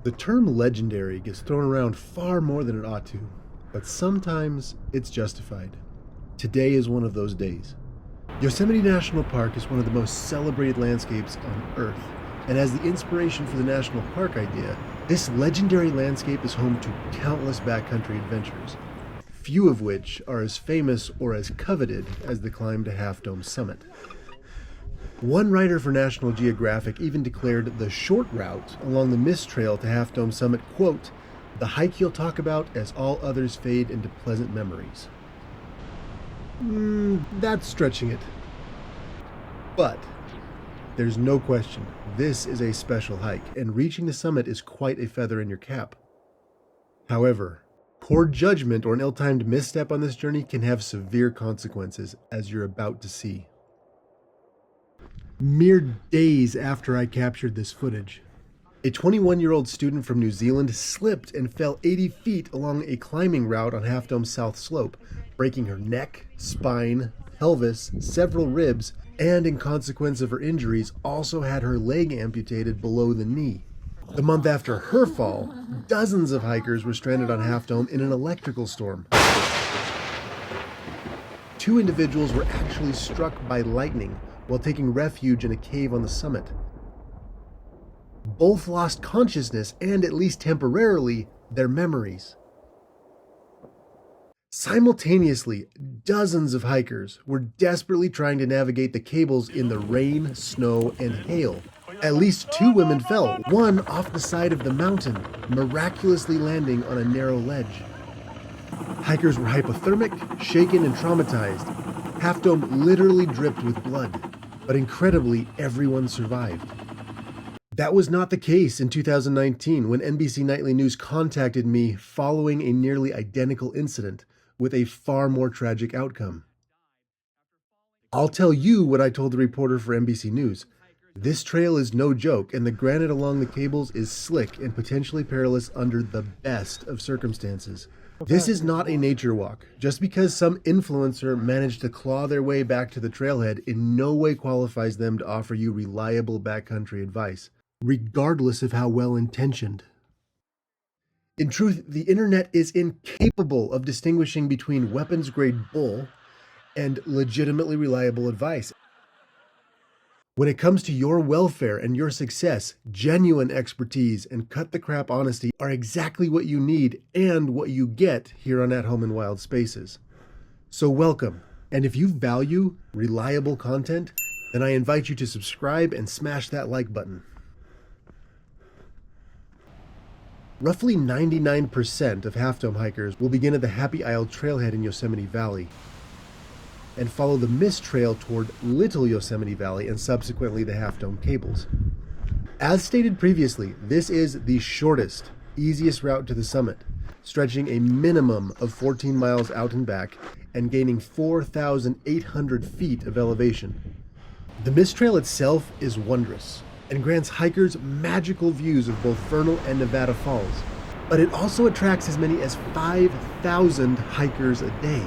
The term legendary gets thrown around far more than it ought to, but sometimes it's justified. Today is one of those days. Yosemite National Park is one of the most celebrated landscapes on Earth, and as the inspiration for the national park idea, this legendary landscape is home to countless backcountry adventures, few of which are as famous or as coveted as the climb to Half Dome summit. One writer for National Geographic even declared the short route along the Mist Trail to Half Dome summit, quote, "the hike you'll talk about as all others fade into pleasant memories." That's stretching it. But there's no question, this is a special hike, and reaching the summit is quite a feather in your cap. However, poor judgment or an ill-timed misstep on this journey can have severe consequences, as you're about to see. Mere days after I captured this footage, a 21-year-old student from New Zealand slipped and fell 80 feet along a climbing route on Half Dome's south slope, breaking her neck, spine, pelvis, several ribs, and in consequence of her injuries, also had her leg amputated below the knee. The month after her fall, dozens of hikers were stranded on Half Dome in an electrical storm. 2 individuals were actually struck by lightning while taking refuge in a cave on the summit. Both lost consciousness and, at least temporarily, their memories. Simultaneously, dozens of hikers were desperately trying to navigate the cables in the rain, snow, and hail. At least 2 women fell, one off the side of the mountain, miraculously landing on a narrow ledge. Hikers were hypothermic, shaken, and traumatized. Half Dome literally dripped with blood, but incredibly, everyone survived. That was not the case in 2019 when NBC Nightly News contacted me following a nearly identical incident with a far more tragic outcome. I'll tell you what I told the reporter for NBC News. This trail is no joke, and the granite along the cables is slick and potentially perilous under the best of circumstances. This is not a nature walk. Just because some influencer managed to claw their way back to the trailhead in no way qualifies them to offer you reliable backcountry advice, regardless of how well-intentioned. In truth, the internet is incapable of distinguishing between weapons-grade bull and legitimately reliable advice. When it comes to your welfare and your success, genuine expertise and cut-the-crap honesty are exactly what you need and what you get here on At Home in Wild Spaces. So welcome, and if you value reliable content, then I invite you to subscribe and smash that like button. Roughly 99% of Half Dome hikers will begin at the Happy Isle trailhead in Yosemite Valley and follow the Mist Trail toward Little Yosemite Valley and subsequently the Half Dome cables. As stated previously, this is the shortest, easiest route to the summit, stretching a minimum of 14 miles out and back and gaining 4,800 feet of elevation. The Mist Trail itself is wondrous and grants hikers magical views of both Vernal and Nevada Falls, but it also attracts as many as 5,000 hikers a day.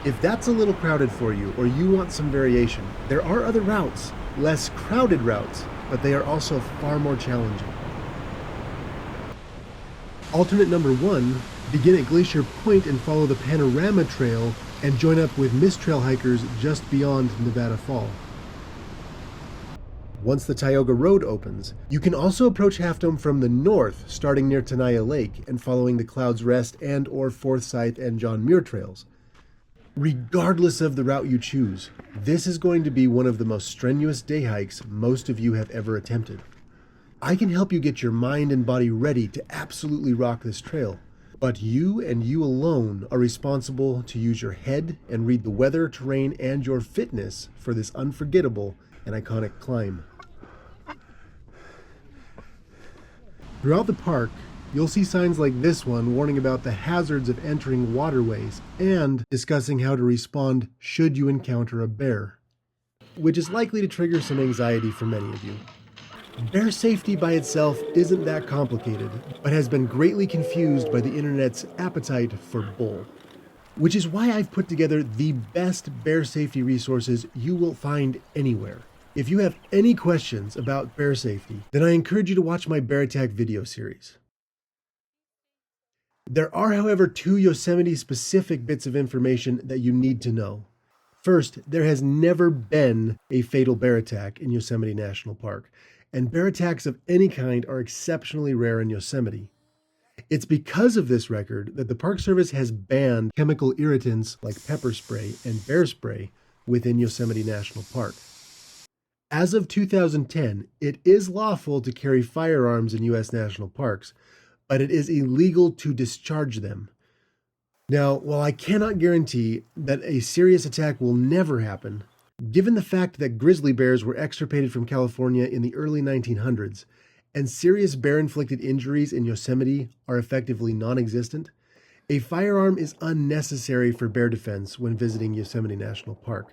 If that's a little crowded for you, or you want some variation, there are other routes, less crowded routes, but they are also far more challenging. Alternate number 1, begin at Glacier Point and follow the Panorama Trail and join up with Mist Trail hikers just beyond Nevada Fall. Once the Tioga Road opens, you can also approach Half Dome from the north, starting near Tenaya Lake and following the Clouds Rest and or Forsyth and John Muir trails. Regardless of the route you choose, this is going to be one of the most strenuous day hikes most of you have ever attempted. I can help you get your mind and body ready to absolutely rock this trail, but you and you alone are responsible to use your head and read the weather, terrain, and your fitness for this unforgettable and iconic climb. Throughout the park, you'll see signs like this one warning about the hazards of entering waterways and discussing how to respond should you encounter a bear, which is likely to trigger some anxiety for many of you. Bear safety by itself isn't that complicated, but has been greatly confused by the internet's appetite for bull, which is why I've put together the best bear safety resources you will find anywhere. If you have any questions about bear safety, then I encourage you to watch my bear attack video series. There are, however, two Yosemite-specific bits of information that you need to know. First, there has never been a fatal bear attack in Yosemite National Park, and bear attacks of any kind are exceptionally rare in Yosemite. It's because of this record that the Park Service has banned chemical irritants like pepper spray and bear spray within Yosemite National Park. As of 2010, it is lawful to carry firearms in U.S. national parks, but it is illegal to discharge them. Now, while I cannot guarantee that a serious attack will never happen, given the fact that grizzly bears were extirpated from California in the early 1900s, and serious bear-inflicted injuries in Yosemite are effectively non-existent, a firearm is unnecessary for bear defense when visiting Yosemite National Park,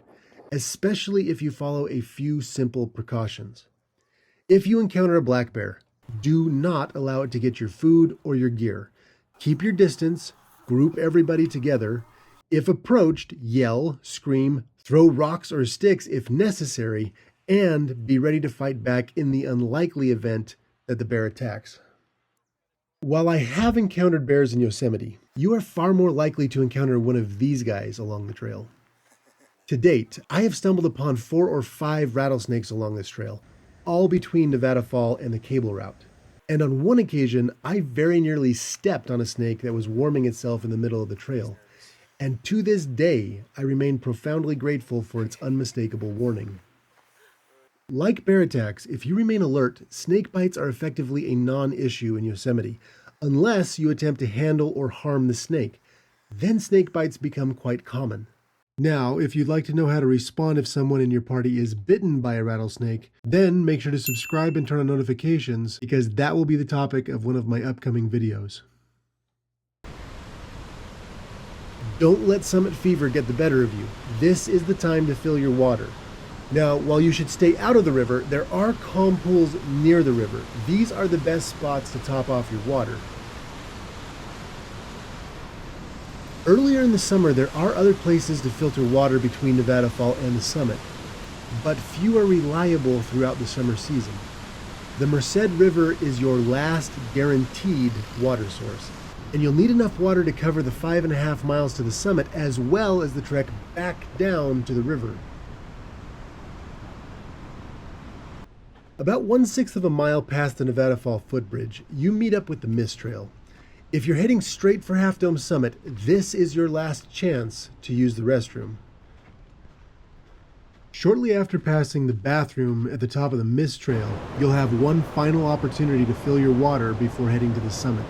especially if you follow a few simple precautions. If you encounter a black bear, do not allow it to get your food or your gear. Keep your distance, group everybody together. If approached, yell, scream, throw rocks or sticks if necessary, and be ready to fight back in the unlikely event that the bear attacks. While I have encountered bears in Yosemite, you are far more likely to encounter one of these guys along the trail. To date, I have stumbled upon 4 or 5 rattlesnakes along this trail, all between Nevada Fall and the cable route. And on one occasion, I very nearly stepped on a snake that was warming itself in the middle of the trail. And to this day, I remain profoundly grateful for its unmistakable warning. Like bear attacks, if you remain alert, snake bites are effectively a non-issue in Yosemite, unless you attempt to handle or harm the snake. Then snake bites become quite common. Now, if you'd like to know how to respond if someone in your party is bitten by a rattlesnake, then make sure to subscribe and turn on notifications, because that will be the topic of one of my upcoming videos. Don't let summit fever get the better of you. This is the time to fill your water. Now, while you should stay out of the river, there are calm pools near the river. These are the best spots to top off your water. Earlier in the summer, there are other places to filter water between Nevada Fall and the summit, but few are reliable throughout the summer season. The Merced River is your last guaranteed water source, and you'll need enough water to cover the 5.5 miles to the summit as well as the trek back down to the river. About 1/6 of a mile past the Nevada Fall footbridge, you meet up with the Mist Trail. If you're heading straight for Half Dome Summit, this is your last chance to use the restroom. Shortly after passing the bathroom at the top of the Mist Trail, you'll have one final opportunity to fill your water before heading to the summit.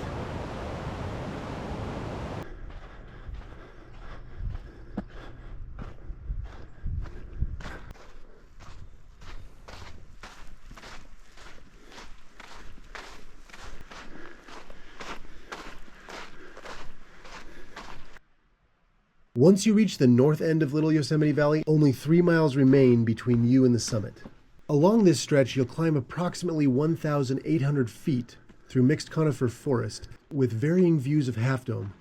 Once you reach the north end of Little Yosemite Valley, only 3 miles remain between you and the summit. Along this stretch, you'll climb approximately 1,800 feet through mixed conifer forest with varying views of Half Dome.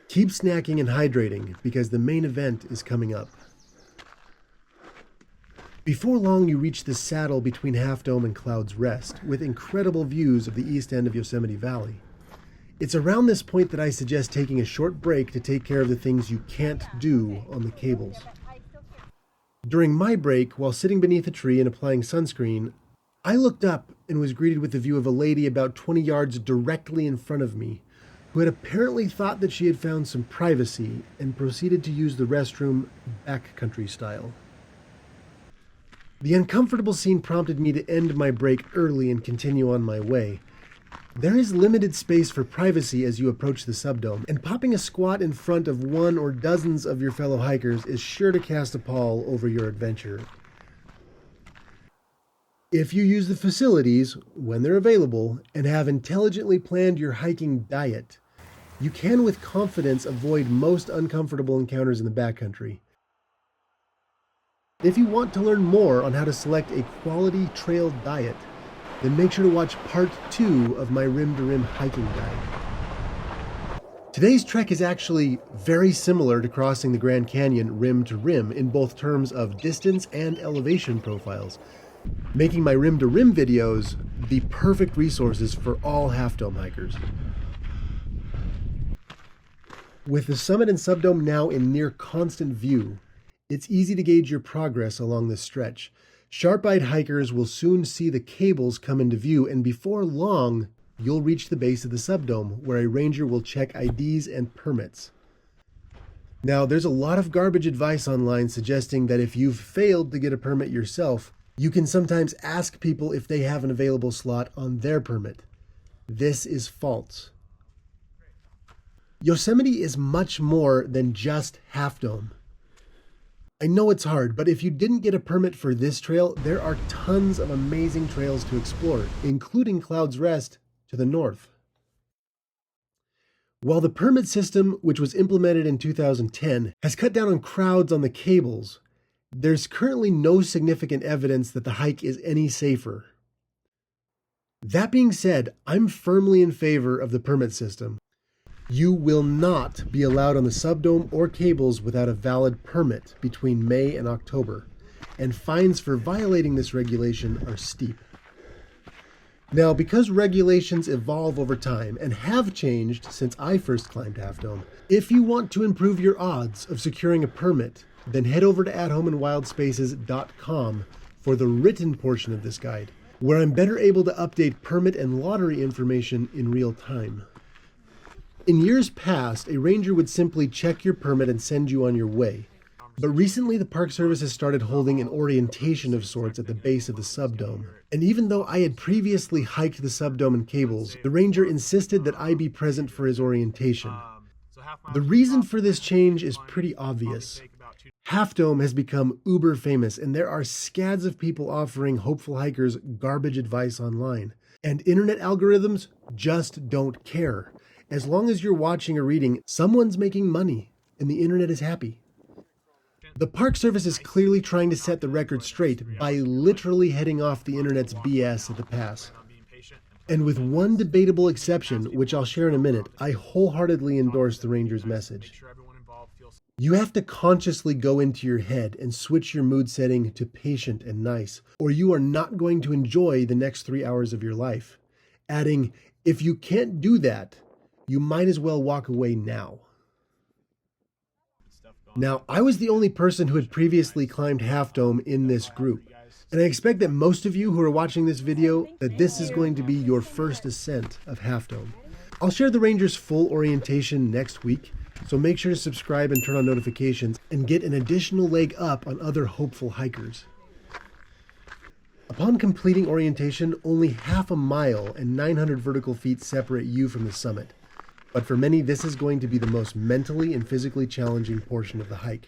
Keep snacking and hydrating because the main event is coming up. Before long, you reach the saddle between Half Dome and Cloud's Rest with incredible views of the east end of Yosemite Valley. It's around this point that I suggest taking a short break to take care of the things you can't do on the cables. During my break, while sitting beneath a tree and applying sunscreen, I looked up and was greeted with the view of a lady about 20 yards directly in front of me, who had apparently thought that she had found some privacy and proceeded to use the restroom backcountry style. The uncomfortable scene prompted me to end my break early and continue on my way. There is limited space for privacy as you approach the subdome, and popping a squat in front of one or dozens of your fellow hikers is sure to cast a pall over your adventure. If you use the facilities, when they're available, and have intelligently planned your hiking diet, you can with confidence avoid most uncomfortable encounters in the backcountry. If you want to learn more on how to select a quality trail diet, then make sure to watch part 2 of my Rim to Rim hiking guide. Today's trek is actually very similar to crossing the Grand Canyon rim to rim in both terms of distance and elevation profiles, making my rim to rim videos the perfect resources for all Half Dome hikers. With the summit and subdome now in near constant view, it's easy to gauge your progress along this stretch. Sharp-eyed hikers will soon see the cables come into view, and before long, you'll reach the base of the subdome, where a ranger will check IDs and permits. Now, there's a lot of garbage advice online suggesting that if you've failed to get a permit yourself, you can sometimes ask people if they have an available slot on their permit. This is false. Yosemite is much more than just Half Dome. I know it's hard, but if you didn't get a permit for this trail, there are tons of amazing trails to explore, including Cloud's Rest to the north. While the permit system, which was implemented in 2010, has cut down on crowds on the cables, there's currently no significant evidence that the hike is any safer. That being said, I'm firmly in favor of the permit system. You will not be allowed on the subdome or cables without a valid permit between May and October, and fines for violating this regulation are steep. Now, because regulations evolve over time and have changed since I first climbed Half Dome, if you want to improve your odds of securing a permit, then head over to athomeandwildspaces.com for the written portion of this guide, where I'm better able to update permit and lottery information in real time. In years past, a ranger would simply check your permit and send you on your way. But recently, the Park Service has started holding an orientation of sorts at the base of the subdome. And even though I had previously hiked the subdome and cables, the ranger insisted that I be present for his orientation. The reason for this change is pretty obvious. Half Dome has become uber famous, and there are scads of people offering hopeful hikers garbage advice online. And internet algorithms just don't care. As long as you're watching or reading, someone's making money, and the internet is happy. The Park Service is clearly trying to set the record straight by literally heading off the internet's BS at the pass. And with one debatable exception, which I'll share in a minute, I wholeheartedly endorse the ranger's message. You have to consciously go into your head and switch your mood setting to patient and nice, or you are not going to enjoy the next 3 hours of your life. Adding, if you can't do that, you might as well walk away now. Now, I was the only person who had previously climbed Half Dome in this group, and I expect that most of you who are watching this video, that this is going to be your first ascent of Half Dome. I'll share the ranger's full orientation next week, so make sure to subscribe and turn on notifications and get an additional leg up on other hopeful hikers. Upon completing orientation, only half a mile and 900 vertical feet separate you from the summit. But for many, this is going to be the most mentally and physically challenging portion of the hike.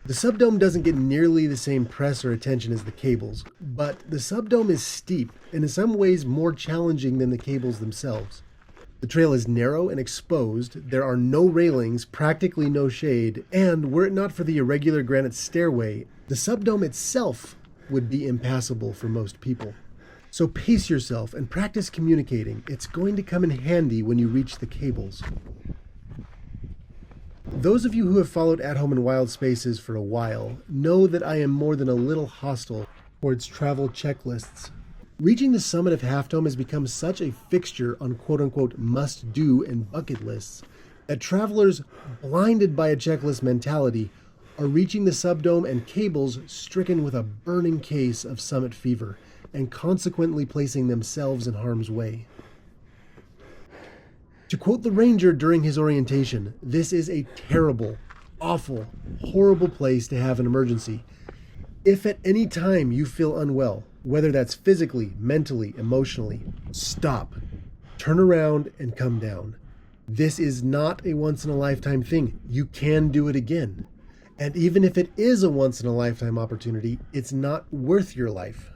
The subdome doesn't get nearly the same press or attention as the cables, but the subdome is steep and in some ways more challenging than the cables themselves. The trail is narrow and exposed, there are no railings, practically no shade, and were it not for the irregular granite stairway, the subdome itself would be impassable for most people. So pace yourself and practice communicating. It's going to come in handy when you reach the cables. Those of you who have followed At Home and Wild Spaces for a while know that I am more than a little hostile towards travel checklists. Reaching the summit of Half Dome has become such a fixture on quote-unquote must-do and bucket lists that travelers blinded by a checklist mentality are reaching the subdome and cables stricken with a burning case of summit fever, and consequently placing themselves in harm's way. To quote the ranger during his orientation, this is a terrible, awful, horrible place to have an emergency. If at any time you feel unwell, whether that's physically, mentally, emotionally, stop, turn around, and come down. This is not a once-in-a-lifetime thing. You can do it again. And even if it is a once-in-a-lifetime opportunity, it's not worth your life.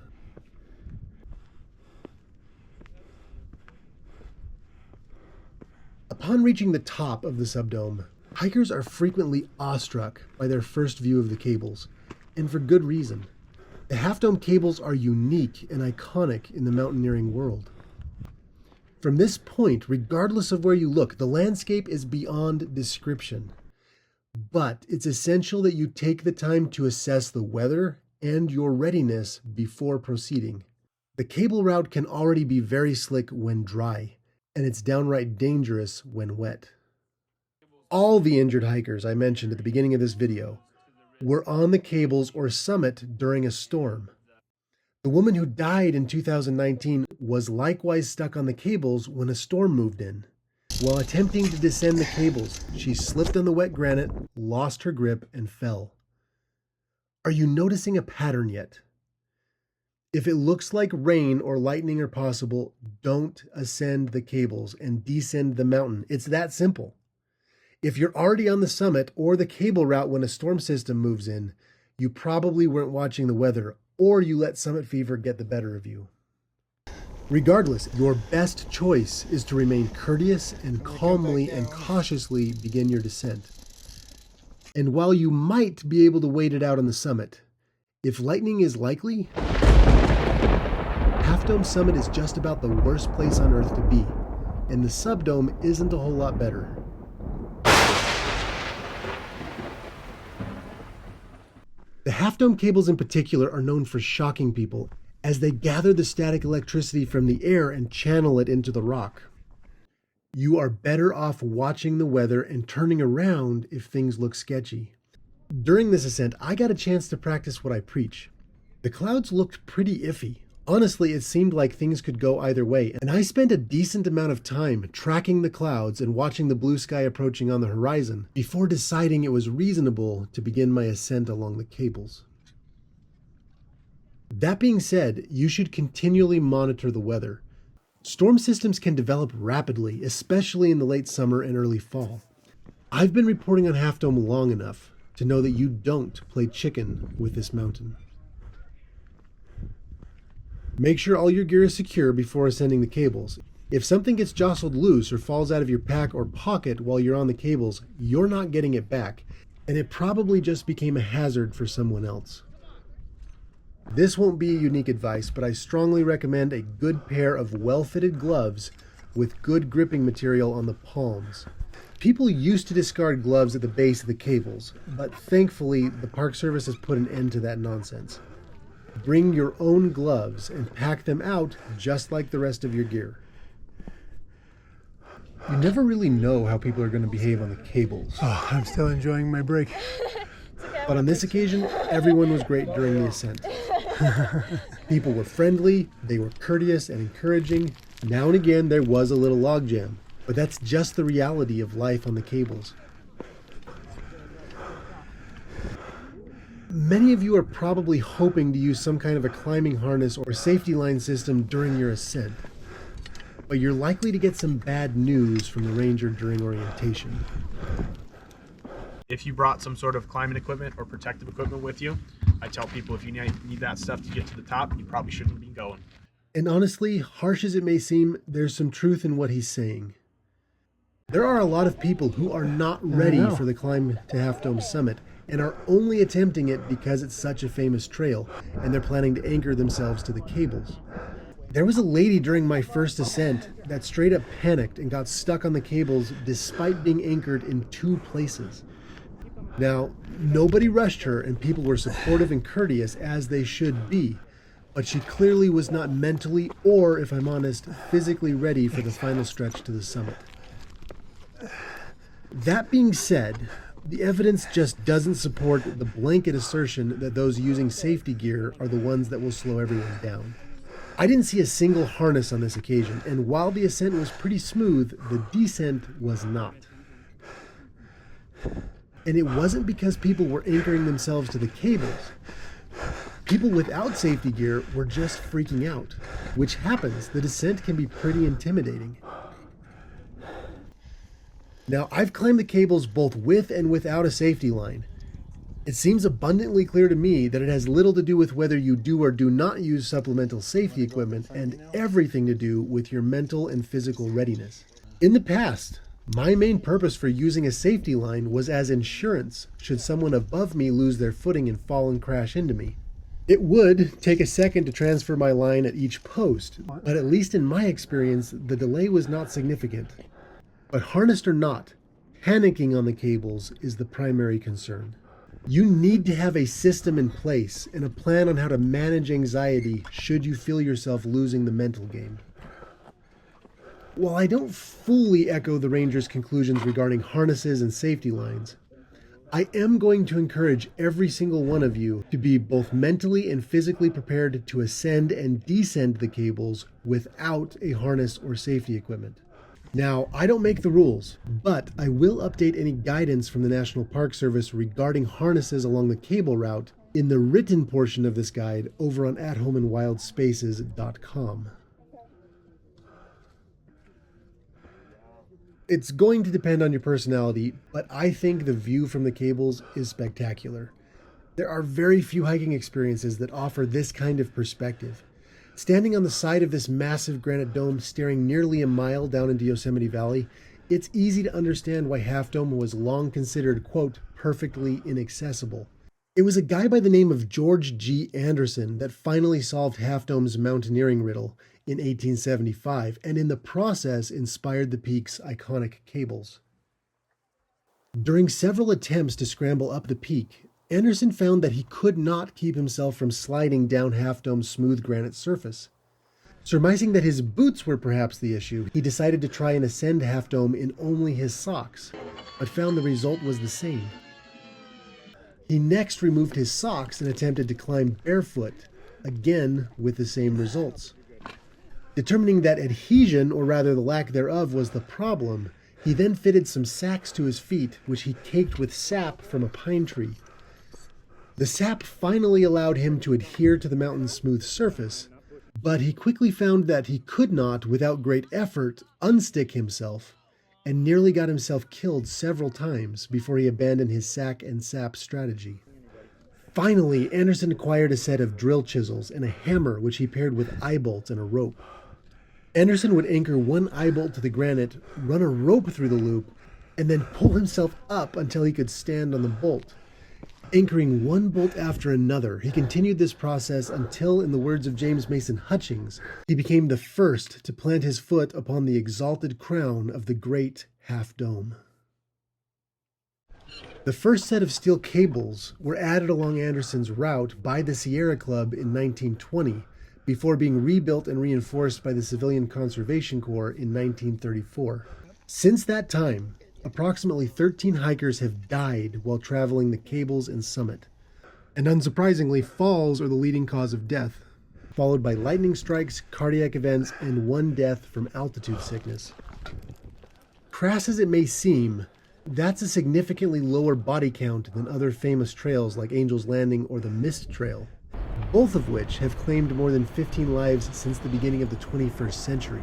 Upon reaching the top of the subdome, hikers are frequently awestruck by their first view of the cables, and for good reason. The Half Dome cables are unique and iconic in the mountaineering world. From this point, regardless of where you look, the landscape is beyond description. But it's essential that you take the time to assess the weather and your readiness before proceeding. The cable route can already be very slick when dry, and it's downright dangerous when wet. All the injured hikers I mentioned at the beginning of this video were on the cables or summit during a storm. The woman who died in 2019 was likewise stuck on the cables when a storm moved in. While attempting to descend the cables, she slipped on the wet granite, lost her grip, and fell. Are you noticing a pattern yet? If it looks like rain or lightning are possible, don't ascend the cables and descend the mountain. It's that simple. If you're already on the summit or the cable route when a storm system moves in, you probably weren't watching the weather, or you let summit fever get the better of you. Regardless, your best choice is to remain courteous and calmly and cautiously begin your descent. And while you might be able to wait it out on the summit, if lightning is likely, Half Dome Summit is just about the worst place on Earth to be, and the subdome isn't a whole lot better. The Half Dome cables in particular are known for shocking people, as they gather the static electricity from the air and channel it into the rock. You are better off watching the weather and turning around if things look sketchy. During this ascent, I got a chance to practice what I preach. The clouds looked pretty iffy. Honestly, it seemed like things could go either way, and I spent a decent amount of time tracking the clouds and watching the blue sky approaching on the horizon before deciding it was reasonable to begin my ascent along the cables. That being said, you should continually monitor the weather. Storm systems can develop rapidly, especially in the late summer and early fall. I've been reporting on Half Dome long enough to know that you don't play chicken with this mountain. Make sure all your gear is secure before ascending the cables. If something gets jostled loose or falls out of your pack or pocket while you're on the cables, you're not getting it back, and it probably just became a hazard for someone else. This won't be a unique advice, but I strongly recommend a good pair of well-fitted gloves with good gripping material on the palms. People used to discard gloves at the base of the cables, but thankfully the Park Service has put an end to that nonsense. Bring your own gloves and pack them out just like the rest of your gear. You never really know how people are going to behave on the cables. Oh, I'm still enjoying my break. But on this occasion, everyone was great during the ascent. People were friendly, they were courteous and encouraging. Now and again there was a little logjam, but that's just the reality of life on the cables. Many of you are probably hoping to use some kind of a climbing harness or safety line system during your ascent, but you're likely to get some bad news from the ranger during orientation. If you brought some sort of climbing equipment or protective equipment with you, I tell people if you need that stuff to get to the top, you probably shouldn't be going. And honestly, harsh as it may seem, there's some truth in what he's saying. There are a lot of people who are not ready for the climb to Half Dome Summit and are only attempting it because it's such a famous trail and they're planning to anchor themselves to the cables. There was a lady during my first ascent that straight up panicked and got stuck on the cables despite being anchored in 2 places. Now, nobody rushed her and people were supportive and courteous as they should be, but she clearly was not mentally or, if I'm honest, physically ready for the final stretch to the summit. That being said, the evidence just doesn't support the blanket assertion that those using safety gear are the ones that will slow everyone down. I didn't see a single harness on this occasion, and while the ascent was pretty smooth, the descent was not. And it wasn't because people were anchoring themselves to the cables. People without safety gear were just freaking out, which happens. The descent can be pretty intimidating. Now, I've climbed the cables both with and without a safety line. It seems abundantly clear to me that it has little to do with whether you do or do not use supplemental safety equipment and everything to do with your mental and physical readiness. In the past, my main purpose for using a safety line was as insurance should someone above me lose their footing and fall and crash into me. It would take a second to transfer my line at each post, but at least in my experience, the delay was not significant. But harnessed or not, panicking on the cables is the primary concern. You need to have a system in place and a plan on how to manage anxiety should you feel yourself losing the mental game. While I don't fully echo the Rangers' conclusions regarding harnesses and safety lines, I am going to encourage every single one of you to be both mentally and physically prepared to ascend and descend the cables without a harness or safety equipment. Now, I don't make the rules, but I will update any guidance from the National Park Service regarding harnesses along the cable route in the written portion of this guide over on athomeandwildspaces.com. It's going to depend on your personality, but I think the view from the cables is spectacular. There are very few hiking experiences that offer this kind of perspective. Standing on the side of this massive granite dome staring nearly a mile down into Yosemite Valley, it's easy to understand why Half Dome was long considered, quote, perfectly inaccessible. It was a guy by the name of George G. Anderson that finally solved Half Dome's mountaineering riddle in 1875, and in the process inspired the peak's iconic cables. During several attempts to scramble up the peak, Anderson found that he could not keep himself from sliding down Half Dome's smooth granite surface. Surmising that his boots were perhaps the issue, he decided to try and ascend Half Dome in only his socks, but found the result was the same. He next removed his socks and attempted to climb barefoot, again with the same results. Determining that adhesion, or rather the lack thereof, was the problem, he then fitted some sacks to his feet, which he caked with sap from a pine tree. The sap finally allowed him to adhere to the mountain's smooth surface, but he quickly found that he could not, without great effort, unstick himself, and nearly got himself killed several times before he abandoned his sack and sap strategy. Finally, Anderson acquired a set of drill chisels and a hammer which he paired with eye bolts and a rope. Anderson would anchor one eye bolt to the granite, run a rope through the loop, and then pull himself up until he could stand on the bolt. Anchoring one bolt after another, he continued this process until, in the words of James Mason Hutchings, he became the first to plant his foot upon the exalted crown of the great Half Dome. The first set of steel cables were added along Anderson's route by the Sierra Club in 1920, before being rebuilt and reinforced by the Civilian Conservation Corps in 1934. Since that time, approximately 13 hikers have died while traveling the cables and summit. And unsurprisingly, falls are the leading cause of death, followed by lightning strikes, cardiac events, and one death from altitude sickness. Crass as it may seem, that's a significantly lower body count than other famous trails like Angel's Landing or the Mist Trail, both of which have claimed more than 15 lives since the beginning of the 21st century.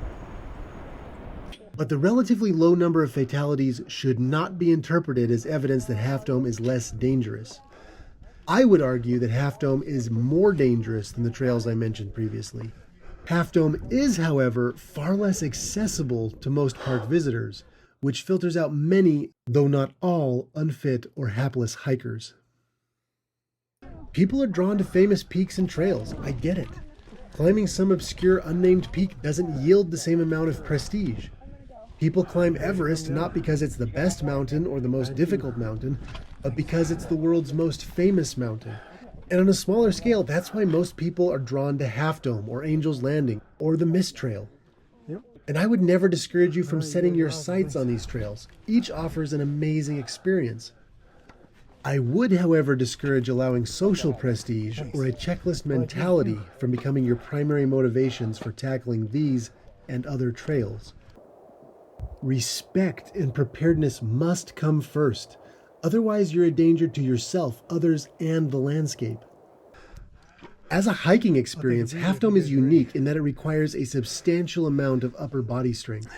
But the relatively low number of fatalities should not be interpreted as evidence that Half Dome is less dangerous. I would argue that Half Dome is more dangerous than the trails I mentioned previously. Half Dome is, however, far less accessible to most park visitors, which filters out many, though not all, unfit or hapless hikers. People are drawn to famous peaks and trails, I get it. Climbing some obscure unnamed peak doesn't yield the same amount of prestige. People climb Everest not because it's the best mountain or the most difficult mountain, but because it's the world's most famous mountain. And on a smaller scale, that's why most people are drawn to Half Dome or Angel's Landing or the Mist Trail. And I would never discourage you from setting your sights on these trails. Each offers an amazing experience. I would, however, discourage allowing social prestige or a checklist mentality from becoming your primary motivations for tackling these and other trails. Respect and preparedness must come first. Otherwise, you're a danger to yourself, others, and the landscape. As a hiking experience, Half Dome is unique in that it requires a substantial amount of upper body strength.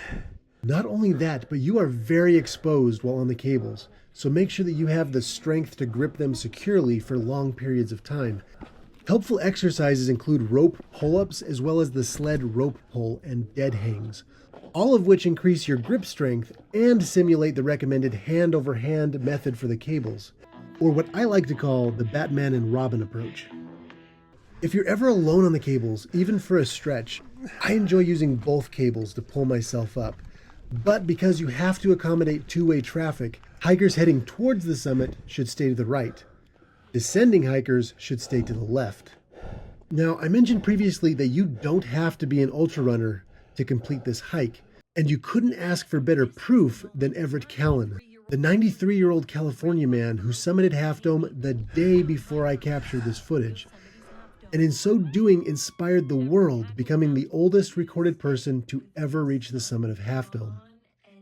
Not only that, but you are very exposed while on the cables, so make sure that you have the strength to grip them securely for long periods of time. Helpful exercises include rope pull-ups as well as the sled rope pull and dead hangs, all of which increase your grip strength and simulate the recommended hand-over-hand method for the cables, or what I like to call the Batman and Robin approach. If you're ever alone on the cables, even for a stretch, I enjoy using both cables to pull myself up. But because you have to accommodate two-way traffic, hikers heading towards the summit should stay to the right. Descending hikers should stay to the left. Now, I mentioned previously that you don't have to be an ultra runner to complete this hike, and you couldn't ask for better proof than Everett Callan, the 93-year-old California man who summited Half Dome the day before I captured this footage, and in so doing inspired the world, becoming the oldest recorded person to ever reach the summit of Half Dome.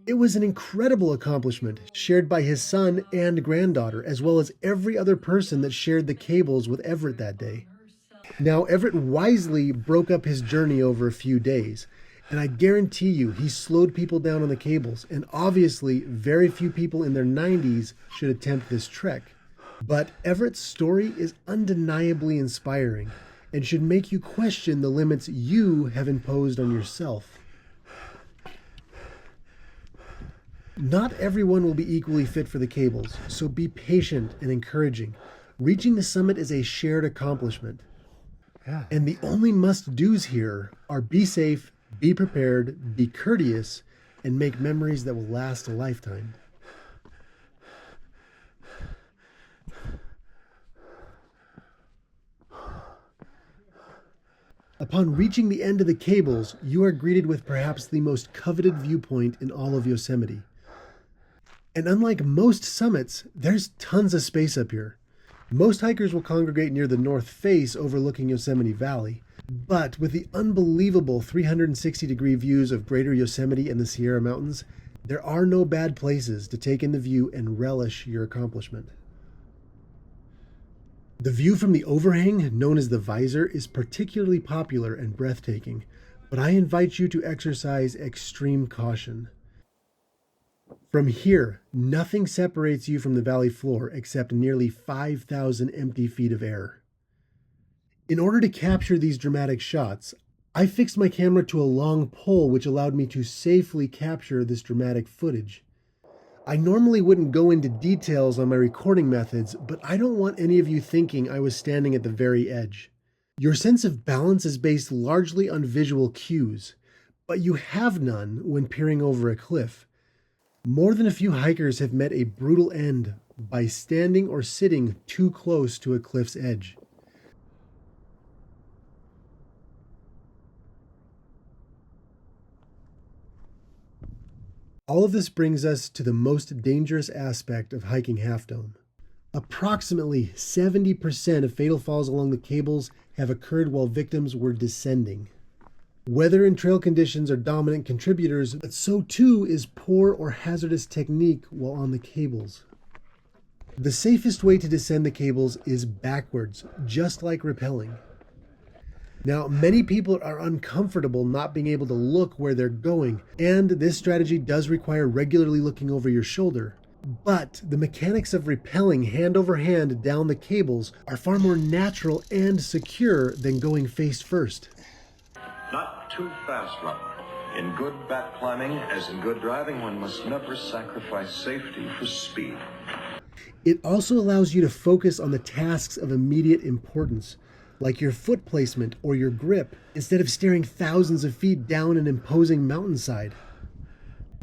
It was an incredible accomplishment, shared by his son and granddaughter, as well as every other person that shared the cables with Everett that day. Now, Everett wisely broke up his journey over a few days, and I guarantee you he slowed people down on the cables, and obviously very few people in their 90s should attempt this trek. But Everett's story is undeniably inspiring and should make you question the limits you have imposed on yourself. Not everyone will be equally fit for the cables, so be patient and encouraging. Reaching the summit is a shared accomplishment. And the only must-dos here are be safe, be prepared, be courteous, and make memories that will last a lifetime. Upon reaching the end of the cables, you are greeted with perhaps the most coveted viewpoint in all of Yosemite. And unlike most summits, there's tons of space up here. Most hikers will congregate near the north face overlooking Yosemite Valley, but with the unbelievable 360-degree views of Greater Yosemite and the Sierra Mountains, there are no bad places to take in the view and relish your accomplishment. The view from the overhang, known as the visor, is particularly popular and breathtaking, but I invite you to exercise extreme caution. From here, nothing separates you from the valley floor except nearly 5,000 empty feet of air. In order to capture these dramatic shots, I fixed my camera to a long pole which allowed me to safely capture this dramatic footage. I normally wouldn't go into details on my recording methods, but I don't want any of you thinking I was standing at the very edge. Your sense of balance is based largely on visual cues, but you have none when peering over a cliff. More than a few hikers have met a brutal end by standing or sitting too close to a cliff's edge. All of this brings us to the most dangerous aspect of hiking Half Dome. Approximately 70% of fatal falls along the cables have occurred while victims were descending. Weather and trail conditions are dominant contributors, but so too is poor or hazardous technique while on the cables. The safest way to descend the cables is backwards, just like rappelling. Now, many people are uncomfortable not being able to look where they're going, and this strategy does require regularly looking over your shoulder. But the mechanics of rappelling hand over hand down the cables are far more natural and secure than going face first. Not too fast, Robert. In good back climbing, as in good driving, one must never sacrifice safety for speed. It also allows you to focus on the tasks of immediate importance, like your foot placement or your grip, instead of staring thousands of feet down an imposing mountainside.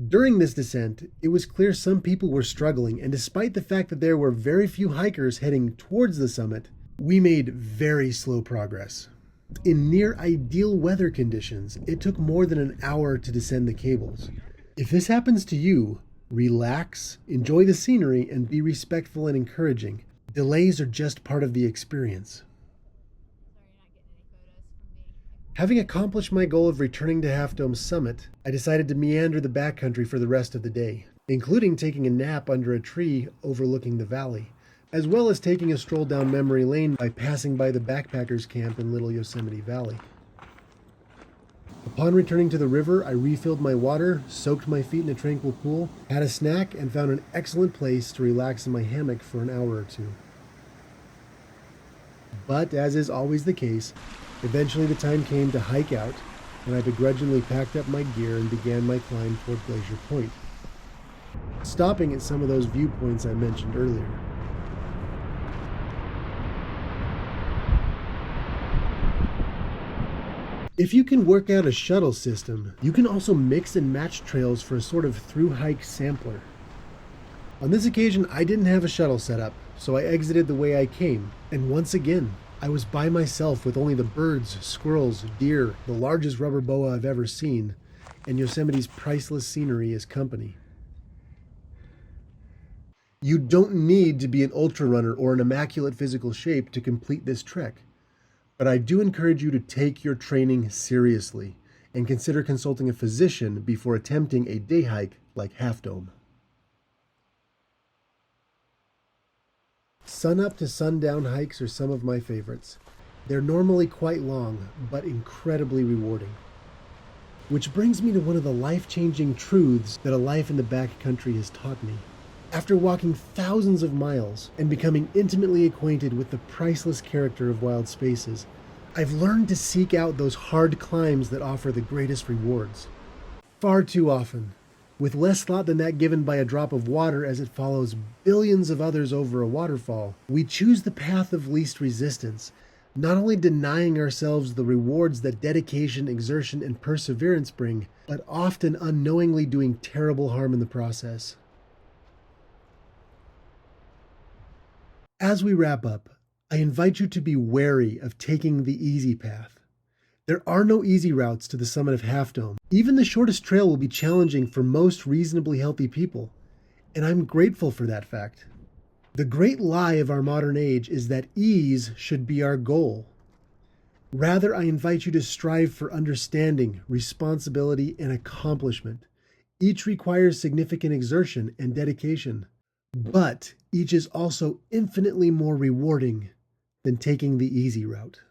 During this descent, it was clear some people were struggling, and despite the fact that there were very few hikers heading towards the summit, we made very slow progress. In near ideal weather conditions, it took more than an hour to descend the cables. If this happens to you, relax, enjoy the scenery, and be respectful and encouraging. Delays are just part of the experience. Having accomplished my goal of returning to Half Dome's summit, I decided to meander the backcountry for the rest of the day, including taking a nap under a tree overlooking the valley, as well as taking a stroll down memory lane by passing by the backpackers camp in Little Yosemite Valley. Upon returning to the river, I refilled my water, soaked my feet in a tranquil pool, had a snack, and found an excellent place to relax in my hammock for an hour or two. But, as is always the case, eventually the time came to hike out, and I begrudgingly packed up my gear and began my climb toward Glacier Point, stopping at some of those viewpoints I mentioned earlier. If you can work out a shuttle system, you can also mix and match trails for a sort of through-hike sampler. On this occasion, I didn't have a shuttle set up, so I exited the way I came, and once again, I was by myself with only the birds, squirrels, deer, the largest rubber boa I've ever seen, and Yosemite's priceless scenery as company. You don't need to be an ultra runner or in immaculate physical shape to complete this trek, but I do encourage you to take your training seriously and consider consulting a physician before attempting a day hike like Half Dome. Sun-up to sundown hikes are some of my favorites. They're normally quite long, but incredibly rewarding. Which brings me to one of the life-changing truths that a life in the backcountry has taught me. After walking thousands of miles and becoming intimately acquainted with the priceless character of wild spaces, I've learned to seek out those hard climbs that offer the greatest rewards. Far too often, with less thought than that given by a drop of water as it follows billions of others over a waterfall, we choose the path of least resistance, not only denying ourselves the rewards that dedication, exertion, and perseverance bring, but often unknowingly doing terrible harm in the process. As we wrap up, I invite you to be wary of taking the easy path. There are no easy routes to the summit of Half Dome. Even the shortest trail will be challenging for most reasonably healthy people, and I'm grateful for that fact. The great lie of our modern age is that ease should be our goal. Rather, I invite you to strive for understanding, responsibility, and accomplishment. Each requires significant exertion and dedication, but each is also infinitely more rewarding than taking the easy route.